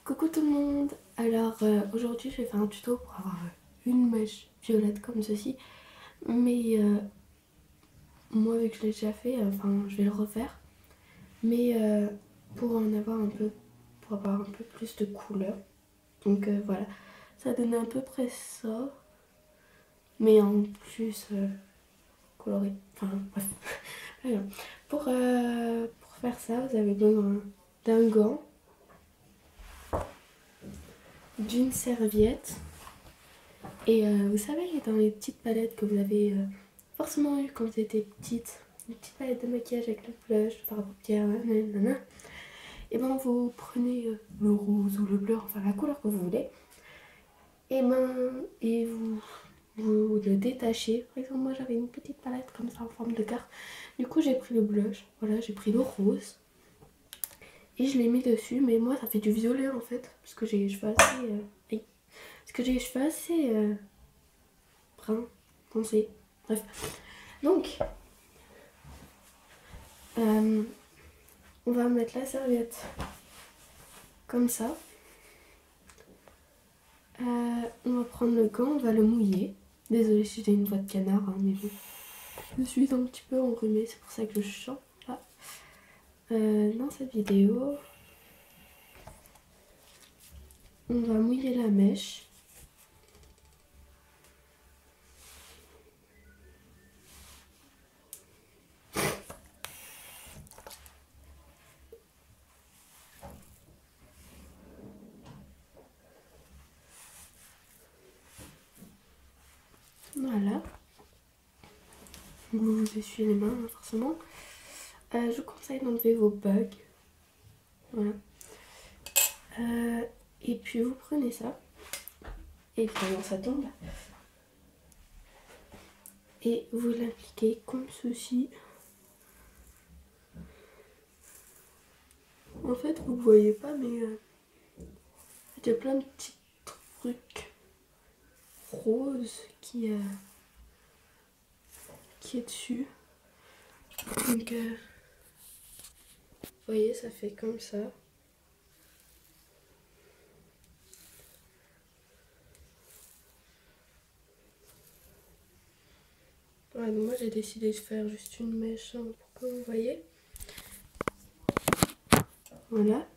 Coucou tout le monde. Alors aujourd'hui je vais faire un tuto pour avoir une mèche violette comme ceci. Mais moi vu que je l'ai déjà fait, je vais le refaire. Mais pour en avoir un peu, pour avoir un peu plus de couleur. Donc voilà, ça donne à peu près ça. Mais en plus coloré. Enfin bref. Alors, pour faire ça, vous avez besoin d'un gant, d'une serviette. Et vous savez, dans les petites palettes que vous avez forcément eu quand vous étiez petite, une petite palette de maquillage avec le blush, le fard à paupières, nanana, et ben vous prenez le rose ou le bleu, enfin la couleur que vous voulez, et vous le détachez. Par exemple, moi j'avais une petite palette comme ça en forme de carte, du coup j'ai pris le blush, voilà, j'ai pris le rose, et je l'ai mis dessus, mais moi ça fait du violet en fait, parce que j'ai les cheveux assez... parce que j'ai les cheveux assez... brun, foncé, bref. Donc, on va mettre la serviette comme ça. On va prendre le gant, on va le mouiller. Désolée si j'ai une voix de canard, hein, mais bon, je suis un petit peu enrhumée, c'est pour ça que je chante là. Dans cette vidéo, on va mouiller la mèche. Voilà. Vous vous essuyez les mains, hein, forcément. Je vous conseille d'enlever vos bugs. Voilà. Et puis vous prenez ça. Et comment ça tombe. Et vous l'appliquez comme ceci. En fait, vous ne voyez pas, mais il y a plein de petits trucs roses qui est dessus. Donc, vous voyez, ça fait comme ça. Voilà, donc moi j'ai décidé de faire juste une mèche hein, pour que vous voyez. Voilà.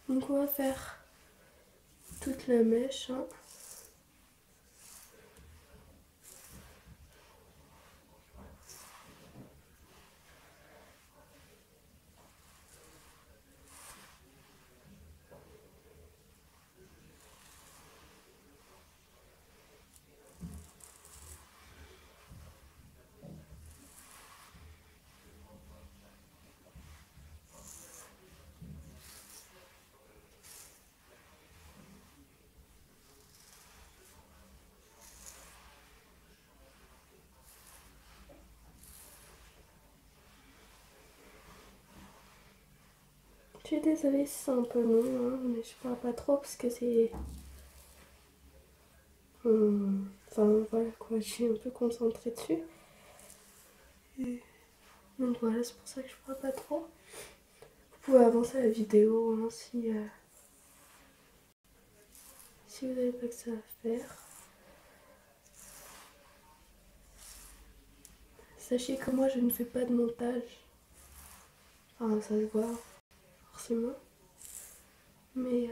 Donc on va faire toute la mèche. Hein. Je suis désolée si c'est un peu long, hein, mais je parle pas trop parce que c'est... Enfin voilà quoi, je suis un peu concentrée dessus. Et donc voilà, c'est pour ça que je parle pas trop. Vous pouvez avancer la vidéo hein, si vous n'avez pas que ça à faire. Sachez que moi je ne fais pas de montage. Enfin ça se voit forcément. Mais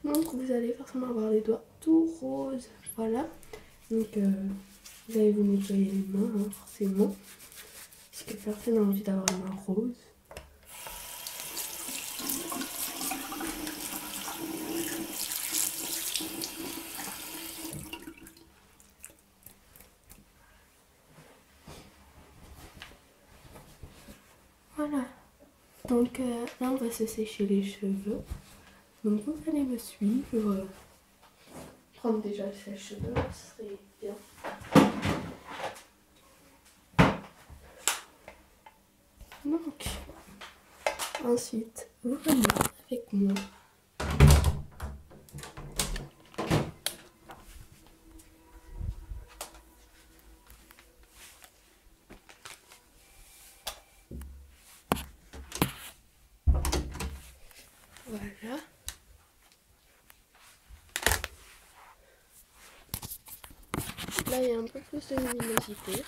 donc vous allez forcément avoir les doigts tout roses. Voilà. Donc vous allez vous nettoyer les mains hein, forcément. Parce que personne n'a envie d'avoir les mains roses. Voilà. Donc là on va se sécher les cheveux. Donc vous allez me suivre. prendre déjà le sèche-cheveux, ce serait bien. Donc, ensuite, vous venez avec moi. Voilà. Là, il y a un peu plus de luminosité.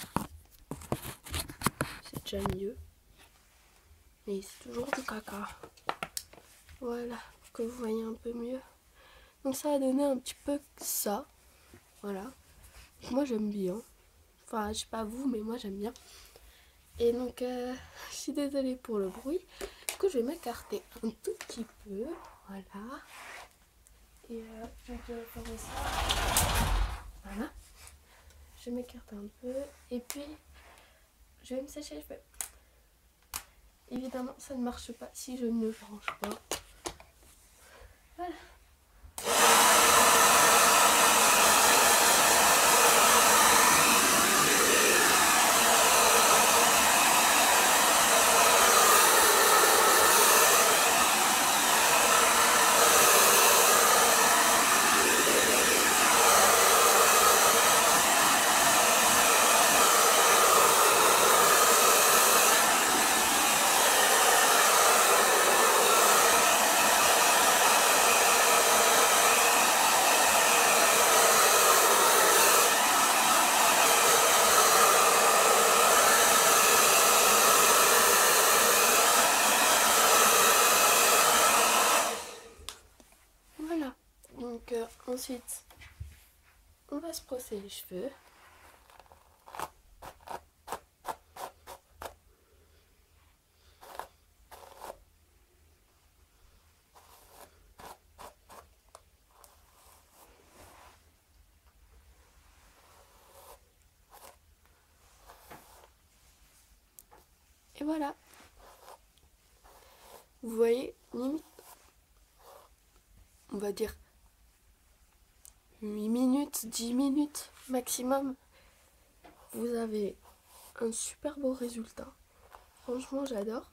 C'est déjà mieux. Mais c'est toujours du caca. Voilà, pour que vous voyez un peu mieux. Donc ça a donné un petit peu ça. Voilà. Moi, j'aime bien. Enfin, je sais pas vous, mais moi, j'aime bien. Et donc, je suis désolée pour le bruit. Du coup, je vais m'écarter un tout petit peu. Voilà. Et je vais faire ça. Voilà. Je m'écarte un peu. Et puis, je vais me sécher les cheveux. Évidemment, ça ne marche pas si je ne le branche pas. Voilà. Voilà. Donc, ensuite, on va se brosser les cheveux. Et voilà. Vous voyez, limite, on va dire 8 minutes, 10 minutes maximum. Vous avez un super beau résultat. Franchement, j'adore.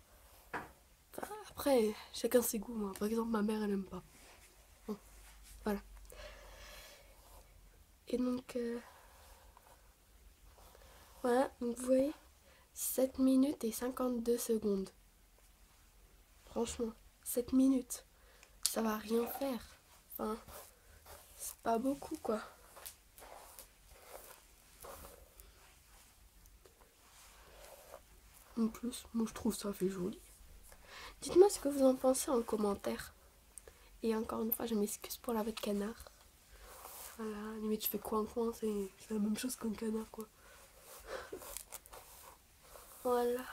Enfin, après, chacun ses goûts. Moi. Par exemple, ma mère, elle aime pas. Bon, voilà. Et donc, voilà. Donc, vous voyez, 7 minutes et 52 secondes. Franchement, 7 minutes. Ça va rien faire. Enfin, c'est pas beaucoup, quoi. En plus, moi, je trouve ça fait joli. Dites-moi ce que vous en pensez en commentaire. Et encore une fois, je m'excuse pour la voix de canard. Voilà, limite je fais coin-coin, c'est la même chose qu'un canard, quoi. Voilà.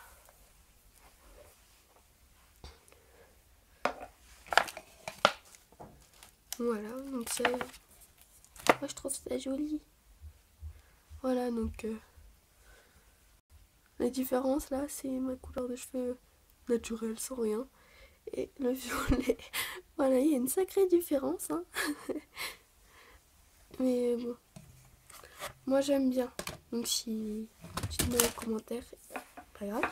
Voilà, donc c'est... Moi je trouve ça joli. Voilà, donc... la différence là, c'est ma couleur de cheveux naturelle, sans rien. Et le violet. Voilà, il y a une sacrée différence, hein. Mais bon. Moi j'aime bien. Donc si... Dites-moi en commentaire. Pas grave.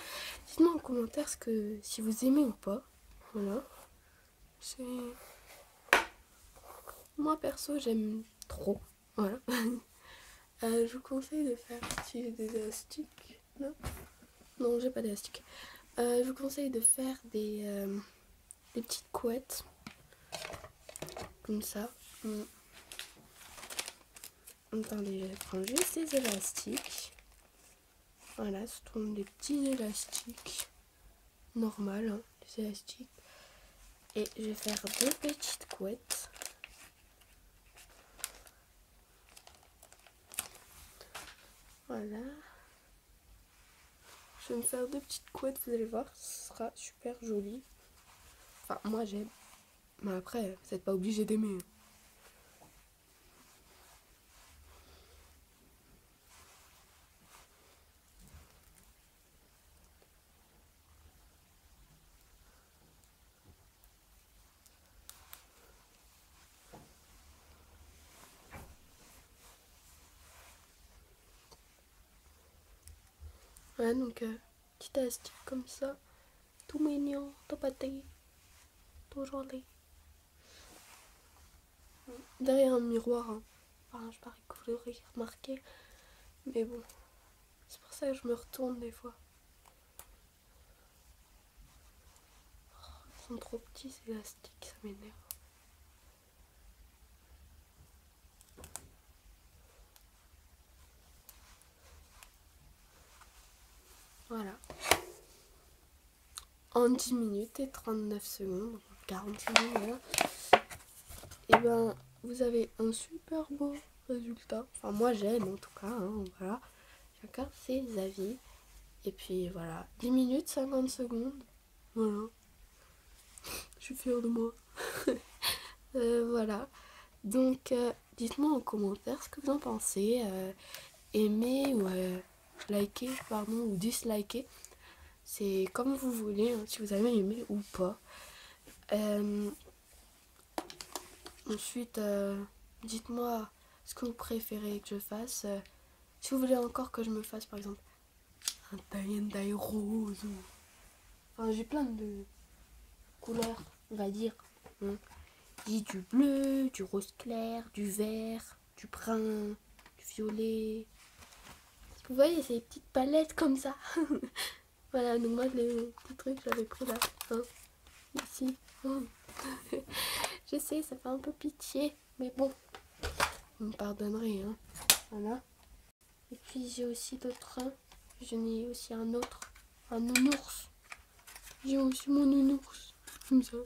Dites-moi en commentaire ce que... si vous aimez ou pas. Voilà. C'est... Moi perso j'aime trop. Voilà. Je vous conseille de faire utiliser des élastiques. Non, non, j'ai pas d'élastique. Je vous conseille de faire des petites couettes. Comme ça. Attendez, je vais prendre juste des élastiques. Voilà, ce sont des petits élastiques. Normal, hein, des élastiques. Et je vais faire deux petites couettes. Voilà. Je vais me faire deux petites couettes, vous allez voir, ce sera super joli. Enfin, moi j'aime. Mais après, vous n'êtes pas obligé d'aimer. Ouais, donc petit astic comme ça, tout mignon, tout pâté, tout joli. Derrière un miroir, hein. Enfin, je parie que vous l'aurez remarqué, mais bon, c'est pour ça que je me retourne des fois. Ils sont trop petits ces élastiques, ça m'énerve. Voilà. En 10 minutes et 39 secondes, 40 secondes, voilà. Et ben, vous avez un super beau résultat. Enfin, moi j'aime en tout cas, hein, voilà. Chacun ses avis. Et puis voilà, 10 minutes, 50 secondes. Voilà. Je suis fière de moi. Voilà. Donc, dites-moi en commentaire ce que vous en pensez. Aimez ou likez, pardon, ou dislikez. C'est comme vous voulez, hein, si vous avez aimé ou pas. Ensuite, dites-moi ce que vous préférez que je fasse. Si vous voulez encore que je me fasse, par exemple, un tie-and-dye rose. Ou... Enfin, j'ai plein de couleurs, on va dire. Hein. J'ai du bleu, du rose clair, du vert, du brun, du violet. Vous voyez, c'est des petites palettes comme ça. Voilà, donc moi, les petits trucs, j'avais pris là. Hein, ici. Oh. Je sais, ça fait un peu pitié, mais bon, vous me pardonnerez. Hein. Voilà. Et puis, j'ai aussi d'autres. J'en ai aussi un autre. Un nounours. J'ai aussi mon nounours. Comme ça.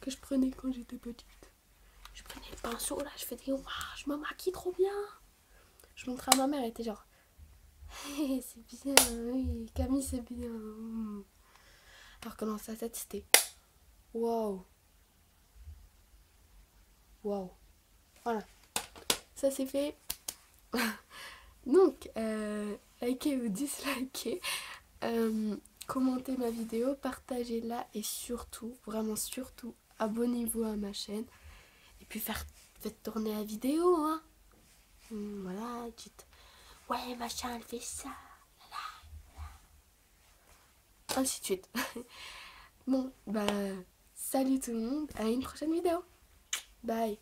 Que je prenais quand j'étais petite. Je prenais le pinceau, là, je faisais waouh, je me maquille trop bien. Je montrais à ma mère, elle était genre hey, c'est bien, oui, Camille c'est bien. Alors que dans sa tête c'était waouh, waouh. Voilà, ça c'est fait. Donc, likez ou dislikez, commentez ma vidéo, partagez-la et surtout, vraiment surtout, abonnez-vous à ma chaîne. Et puis faites tourner la vidéo, hein. Voilà, dites ouais machin elle fait ça, ainsi de suite. Bon bah salut tout le monde, à une prochaine vidéo, bye.